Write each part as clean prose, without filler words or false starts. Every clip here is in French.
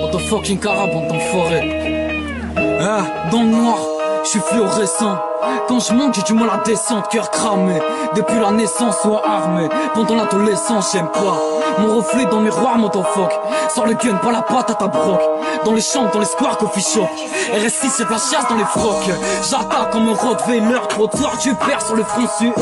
What the fucking carabon d'enfoiré. Ah, dans le noir, je suis fluorescent. Quand je monte, j'ai du mal à descendre, cœur cramé. Depuis la naissance, soit armé. Pendant l'adolescence, j'aime pas mon reflet dans le miroir, motofuck. Sors le gun, pas la patte à ta broc. Dans les chambres, dans les squares, coffee shop. RS6, c'est de la chasse dans les frocs. J'attaque comme un Rottweiler. Trottoir, tu perds sur le front sueur.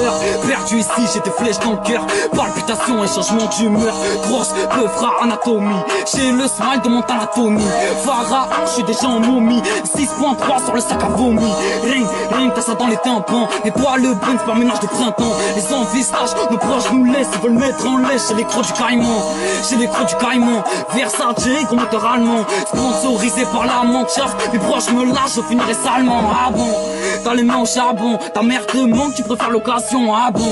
Perdu ici, j'ai des flèches dans le cœur. Palpitation et changement d'humeur. Grosse, peu frère, anatomie. J'ai le smile de mon anatomie. Farah, je suis déjà en momie. 6.3 sur le sac à vomi. Ring, t'as ça dans les tympans. Et toi, le brain, c'est pas ménage de printemps. Les envisages, nos proches nous laissent. Ils veulent mettre en laisse. J'ai les crocs du caïman. J'ai les crocs du caïman. Versace, gros moteur allemand. Sponsorisé par la manchaft. Mes proches me lâchent, je finirai salement. Ah bon, t'as les mains au charbon. Ta mère te manque, tu préfères l'occasion. Ah bon,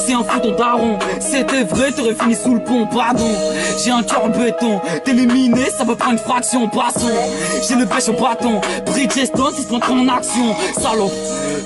c'est un fou ton daron. C'était vrai, t'aurais fini sous le pont. Pardon, j'ai un cœur en béton. T'éliminer, ça peut prendre une fraction. Passons, j'ai le pêche au bâton. Bridgestone, ils se prennent en action. Salope,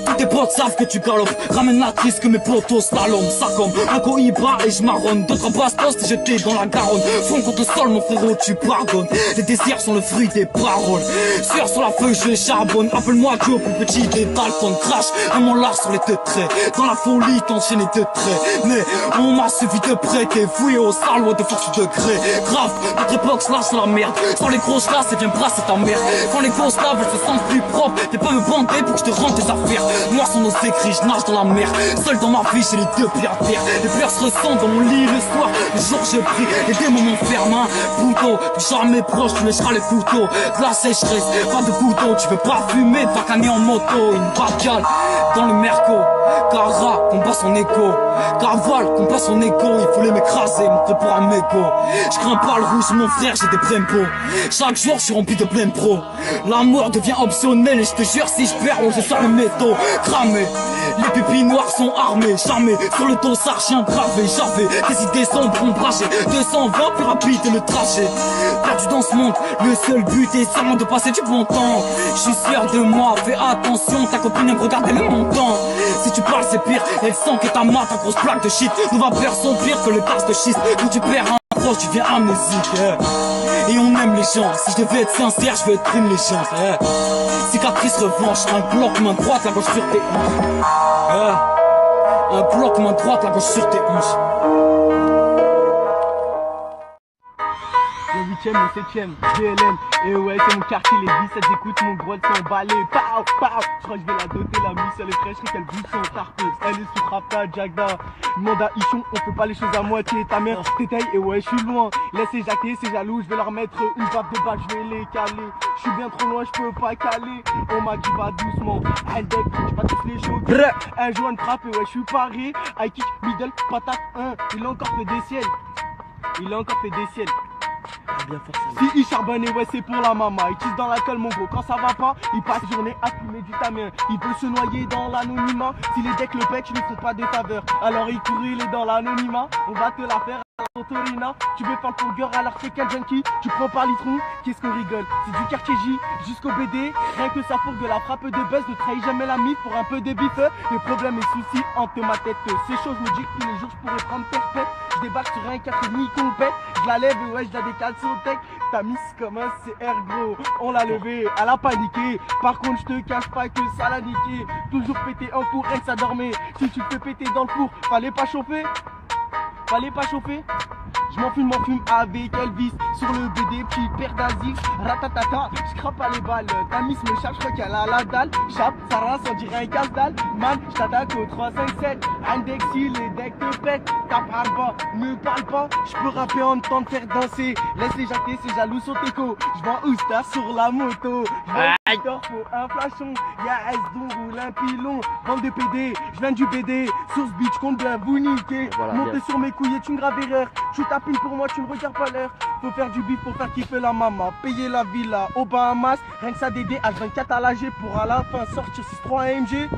tous tes potes savent que tu galopes. Ramène la triste que mes potos slalom. Ça comme un cohiba et je marronne. D'autres bastos, t'es jeté dans la Garonne. Front contre sol, mon frérot, tu pardonnes. Les désirs sont le fruit des paroles. Sur la feuille, je charbonne. Appelle-moi Joe, plus petit des Dalton. Crash, un mon large sur les deux traits. Dans la folie, t'enchaînes les deux traits. Mais on m'a suffi de près. T'es fouillé au salon de force degré. Grave, notre époque se lâche sur la merde. Sans les grosses là, c'est bien brasser ta mère. Quand les grosses là, elles se sentent plus propres. T'es pas me bander pour que je te rende tes affaires. Noirs sont nos écrits, je nage dans la mer. Seul dans ma vie, j'ai les deux pieds à terre. Les pleurs se ressentent dans mon lit le soir. Le jour je prie, les démons m'enferment. Poutot, plus jamais proche, tu lècheras les couteaux. De la sécheresse, pas de couteau. Tu veux pas fumer, pas canner en moto. Une bacale dans le merco. Cara, combat son écho. Carval, combat son écho. Il faut m'écraser, mon pour un méco. Je crains pas le rouge, mon frère, j'ai des prempos. Chaque jour, je suis rempli de plein pro. La mort devient optionnelle et je te jure, si je perds, je sors le métaux. Cramé, les pupilles noires sont armées. Jamais sur le dossard, chien gravé. J'avais des idées sombres, ombragées. 220 plus rapide le trajet. Perdu dans ce monde, le seul but est sûrement de passer du bon temps. Je suis sûr de moi, fais attention, ta copine aime regarder le montant. Si tu parles c'est pire, elle sent que ta main, ta grosse plaque de shit. Nos vapeurs sont pires que le tasse de schiste. Quand tu perds un proche, tu deviens amnésique. Et on aime les gens, si je devais être sincère, je veux être une légende. Cicatrice revanche, un bloc main droite, la gauche sur tes hanches. Un bloc main droite, la gauche sur tes hanches. Le 8ème, le 7ème, DLM, et ouais c'est mon quartier, les 17 écoute mon gros sont emballés, pow, pow. Je crois que je vais la doter, la mise, elle est fraîche, qu'elle bouge son tarpeuse, elle est sous Rapta, Jagda. Demande à Ichon, on fait pas les choses à moitié, ta mère t'étaye, et ouais je suis loin. Laisse éjacter, c'est jaloux, je vais leur mettre une vape de balle, je vais les caler. Je suis bien trop loin, je peux pas caler. On m'a dit va doucement, un deck, tu vas tous les choquer. Un joint de frappe, et ouais je suis paré. High kick, middle, patate 1, il a encore fait des ciels. Il a encore fait des ciels. Si il charbonne et ouais c'est pour la maman. Il tisse dans la colle mon gros quand ça va pas. Il passe journée à fumer du tamin. Il peut se noyer dans l'anonymat. Si les decks le pec je ne font pas des faveurs. Alors il court il est dans l'anonymat. On va te la faire à la Torina. Tu veux faire le pourgueur alors que quel junkie. Tu prends par litron, qu'est-ce qu'on rigole. C'est du quartier J jusqu'au BD. Rien que ça fourgue la frappe de buzz. Ne trahis jamais la mif pour un peu de bif. Les problèmes et soucis hantent ma tête. Ces choses me disent que tous les jours je pourrais prendre perpète. Je débarque sur un 4,5 complet. Je la lève et ouais je la décale sur le tech. T'as mis comme un CR gros. On l'a levé, elle a paniqué. Par contre je te cache pas que ça l'a niqué. Toujours pété en cours, elle ça dormait. Si tu te fais péter dans le four, fallait pas chauffer. Fallait pas chauffer. Je m'en fume avec Elvis. Sur le BD, petit père d'Asie. Ratatata, je crape pas les balles. Ta miss me chape, je crois qu'elle a la dalle. Chape, ça rince, on dirait un casse-dalle. Man, je t'attaque au 3-5-7. Indexi, les decks te pètent. Tape à bas, ne parle pas. Je peux rapper en temps de faire danser. Laisse les jacter, c'est jaloux sur tes co. Je vends Oustar sur la moto. Je vends pour un flashon. Y'a S-Don, roule un pilon. Bande de PD, je viens du BD. Source bitch, compte bien vous niquer. Voilà, Monter sur mes couilles est une grave erreur. Tu tapines pour moi, tu ne regardes pas l'heure. Faut faire du bif pour faire kiffer la maman. Payer la villa aux Bahamas. Rien que ça d'aider H24 à l'AG pour à la fin sortir 6-3 AMG.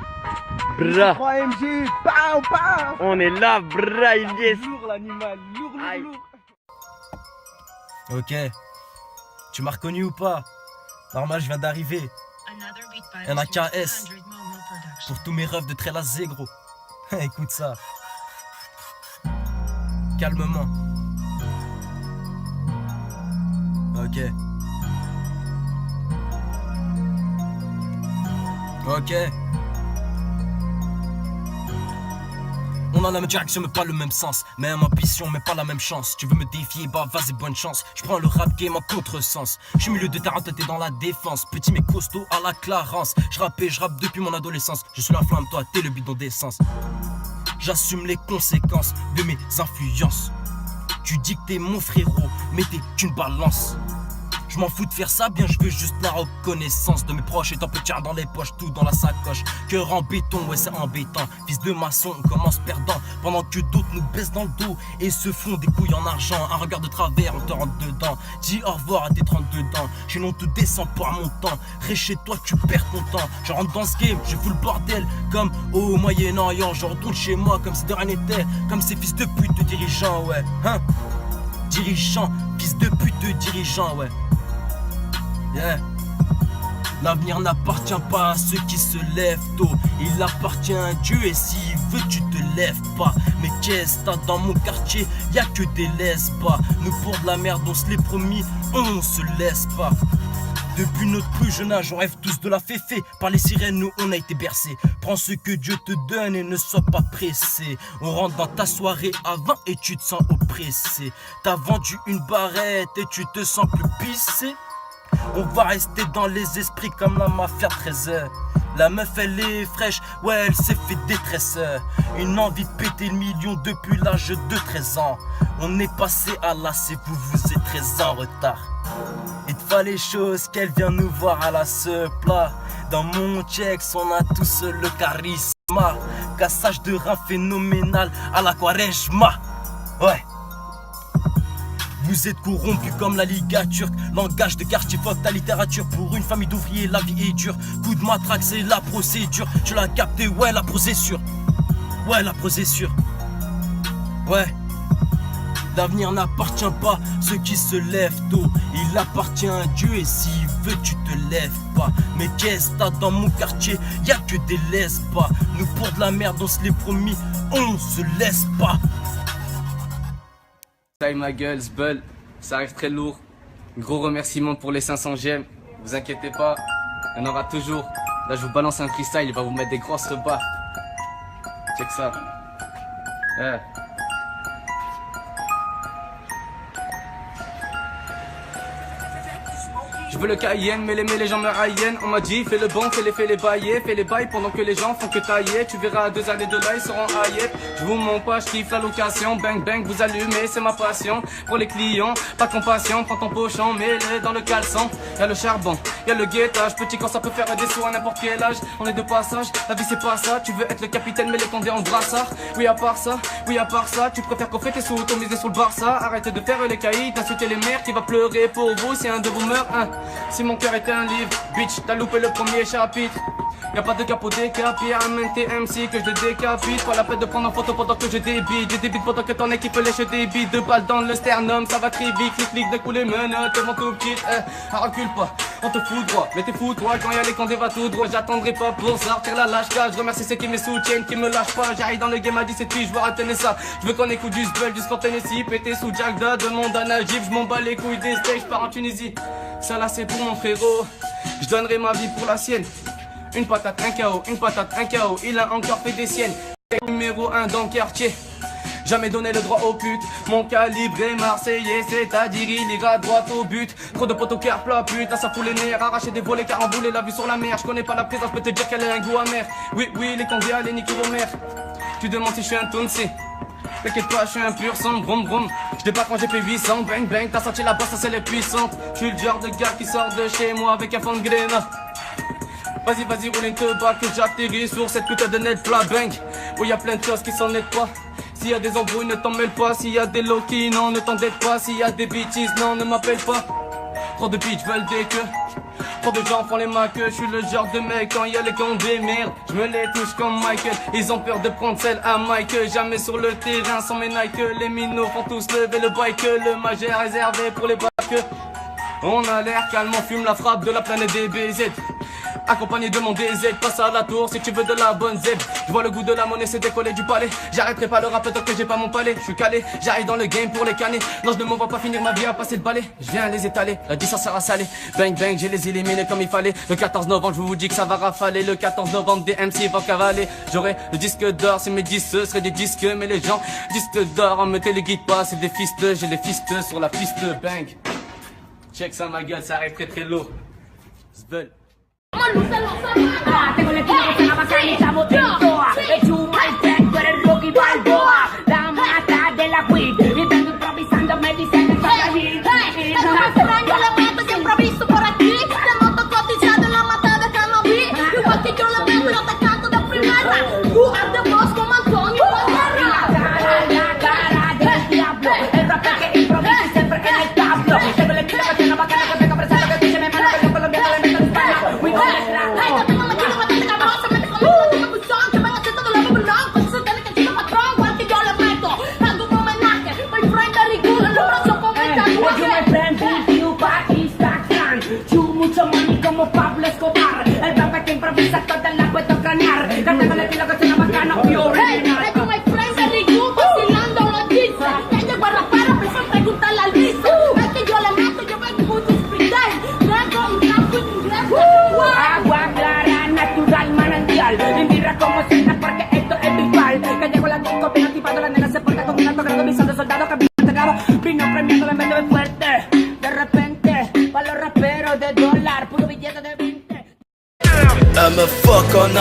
Bra. 3 AMG. Pow, pow. On est là, bra, il y est. Lourd l'animal, lourd, Aïe. lourd. Ok. Tu m'as reconnu ou pas? Normal, je viens d'arriver. Un AKS Pour tous mes rêves de Trelazé, gros. Écoute ça. Calmement. Ok. Ok. On a la même direction mais pas le même sens. Même ambition mais pas la même chance. Tu veux me défier, bah vas-y bonne chance. Je prends le rap game en contresens. Je suis milieu de terrain, t'es dans la défense. Petit mais costaud à la Clarence. Je rappe depuis mon adolescence. Je suis la flamme, toi t'es le bidon d'essence. J'assume les conséquences de mes influences. Tu dis que t'es mon frérot, mais t'es qu'une balance. Je m'en fous de faire ça, bien je veux juste la reconnaissance de mes proches. Étant petit dans les poches, tout dans la sacoche. Cœur en béton, ouais c'est embêtant. Fils de maçon, on commence perdant. Pendant que d'autres nous baissent dans le dos et se font des couilles en argent. Un regard de travers, on te rentre dedans. Dis au revoir à tes 32 dents. Chez nous on te descend pour mon temps. Reste chez toi, tu perds ton temps. Je rentre dans ce game, je fous le bordel. Comme au Moyen-Orient, je retourne chez moi comme si de rien n'était. Comme ces fils de pute de dirigeants, ouais. Hein? Dirigeants, fils de pute de dirigeants, ouais. Yeah. L'avenir n'appartient pas à ceux qui se lèvent tôt. Il appartient à Dieu et s'il veut tu te lèves pas. Mais qu'est-ce que t'as dans mon quartier? Y'a que des lesbas. Nous pour de la merde on se l'est promis, on se laisse pas. Depuis notre plus jeune âge on rêve tous de la féfé. Par les sirènes nous on a été bercés. Prends ce que Dieu te donne et ne sois pas pressé. On rentre dans ta soirée à 20 et tu te sens oppressé. T'as vendu une barrette et tu te sens plus pissé. On va rester dans les esprits comme la mafia 13h. La meuf elle est fraîche, ouais elle s'est fait détresse. Une envie de péter le million depuis l'âge de 13 ans. On est passé à là, c'est vous êtes très en retard. Il te fallait choses qu'elle vient nous voir à la plat. Dans mon check, on a tous le charisme. Cassage de rein phénoménal à la Quaresma. Ouais. Vous êtes corrompus comme la Liga turque. Langage de quartier, fuck ta littérature. Pour une famille d'ouvriers, la vie est dure. Coup de matraque, c'est la procédure. Tu l'as capté, ouais, la procédure. Ouais, la procédure. Ouais. L'avenir n'appartient pas à ceux qui se lèvent tôt. Il appartient à Dieu et s'il veut, tu te lèves pas. Mais qu'est-ce que t'as dans mon quartier? Y'a que des lesbas. Nous pour de la merde, on se l'est promis, on se laisse pas. Taille ma gueule, Zbeul, ça arrive très lourd. Gros remerciement pour les 500 j'aime. Vous inquiétez pas, il y en aura toujours. Là je vous balance un freestyle, il va vous mettre des grosses barres. Check ça. Je veux le Cayenne, mais les gens me raillennent. On m'a dit fais le bon, fais les bailler, fais les bails pendant que les gens font que tailler. Tu verras 2 années de là, ils seront haillés. Je vous montre pas, je kiffe la location. Bang bang, vous allumez, c'est ma passion. Pour les clients, pas de compassion. Prends ton pochon, mets-le dans le caleçon. Y'a le charbon, y'a le guettage. Petit quand ça peut faire des sous à n'importe quel âge. On est de passage, la vie c'est pas ça. Tu veux être le capitaine, mais les condés en brassard. Oui à part ça, tu préfères qu'on fait tes sous, miser sur le Barça. Arrêtez de faire les caïds, d'insulter les mères. Qui va pleurer pour vous si un de vous meurt, hein. Si mon cœur était un livre, bitch, t'as loupé le premier chapitre. Y'a pas de capot décapi, amène tes MC que je le décapite. Pas la peine de prendre en photo pendant que je débite. Je débite pendant que ton équipe lèche des bites. 2 balles dans le sternum, ça va très vite. Clic de couler menottes, devant tout petit. Recule pas, on te fout droit. Mais t'es fou toi, quand y'a les condés va tout droit. J'attendrai pas pour sortir la lâche cage. Je remercie ceux qui me soutiennent, qui me lâchent pas. J'arrive dans le game à 17 filles, je veux rater ça. Je veux qu'on écoute du Zbeul jusqu'en Tennessee. Pété sous Jack Da, demande à Najib. Je m'en bats les couilles des steaks, je pars en Tunisie. Ça là c'est pour mon frérot, je donnerai ma vie pour la sienne. Une patate, un KO, une patate, un KO, il a encore fait des siennes. Numéro 1 dans le quartier, jamais donné le droit au pute. Mon calibre est marseillais, c'est-à-dire il ira droit au but. Trop de poteaux cœur plat, putain ça fout les nerfs. Arracher des volets, carambouler la vue sur la mer. Je connais pas la présence, je peux te dire qu'elle a un goût amer. Oui, les condés allez niquer vos mères. Tu demandes si je suis un Tonsi. T'inquiète pas, je suis un pur sang, brom brom. Je débarque quand j'ai fait 800, bang bang. T'as senti la basse, ça c'est les puissantes. Je suis le genre de gars qui sort de chez moi avec un fond de grenade. Vas-y, roule une teubas que j'atterris sur cette putain de net plat bang. Où y'a plein de choses qui s'en aident pas. S'il y a des embrouilles, ne t'en mêle pas. S'il y a des low-key, non, ne t'endette pas. S'il y a des bitches, non, ne m'appelle pas. Trop de bitches veulent des queues. Trop de gens font les maqueux, je suis le genre de mec quand y'a les condés, merde, je me les touche comme Michael. Ils ont peur de prendre celle à Michael, jamais sur le terrain sans mes Nike. Les minots font tous lever le bike, le match est réservé pour les bacs. On a l'air calme, on fume la frappe de la planète des BZ. accompagné de mon désir. Passe à la tour si tu veux de la bonne zèbre. Je vois le goût de la monnaie, c'est décoller du palais. J'arrêterai pas le rap tant que j'ai pas mon palais. Je suis calé, j'arrive dans le game pour les canner. Non, je ne m'en vois pas finir ma vie à passer le balai. Je viens les étaler, la 10 ça sert à saler. Bang bang, j'ai les éliminés comme il fallait. Le 14 novembre, je vous dis que ça va rafaler. Le 14 novembre, des MC vont cavaler. J'aurai le disque d'or, si mes disques seraient des disques. Mais les gens, disques d'or, on me téléguide pas, c'est des fistes. J'ai les fistes sur la piste, bang. Check ça ma gueule, ça arrive très très lourd. Zbel. Tengo el estilo que suena bacán y estamos en toa. El chuma, el tech, tú eres Rocky Balboa. La mata de la weed. Y vengo improvisando, me dicen que soy allí. Tengo más extraño elementos que improviso por aquí. Te noto cotizado en la mata de cannabis. Igual que yo le meto, yo te canto de primera. Tú arde voz como Antonio Banderas. La cara del diablo. El rapper que improvisa y siempre en el tablo. Tengo el estilo que suena bacán, que tengo presente que dice mi mano que yo colombiano le meto en España. We go Ay, te tengo la quiero bastante cabrosa. Me tengo la quiero buchón. Que venga haciendo de la babylon. Pues se tiene que chido patrón. Igual que yo le meto. Dando un homenaje. My friend Dari Cool. El abrazo con mi Oye, my tatuaje. friend, you Pakistan. You mucho money como Pablo Escobar. El rapper que improvisa toda la puedo cranear. Canta con el estilo que suena bacano y Hey, original. hey, con my friend Dari Cool. Vacilando la pizza. Ya llegó a rapar. Empezó a preguntarle al Lisa. Es que yo le meto. Yo vengo mucho freestyle. Traigo un campo en inglés. Agua clara, natural, manantial. Mi birra como cena porque esto es virtual. Que llego a la disco, vino tipado, la nena se porta con un alto grado, visor de soldado que vino cabo. Vino premiando, me vende fuerte. De repente, pa' los raperos de dólar, puro billete de 20. I'm a fuck on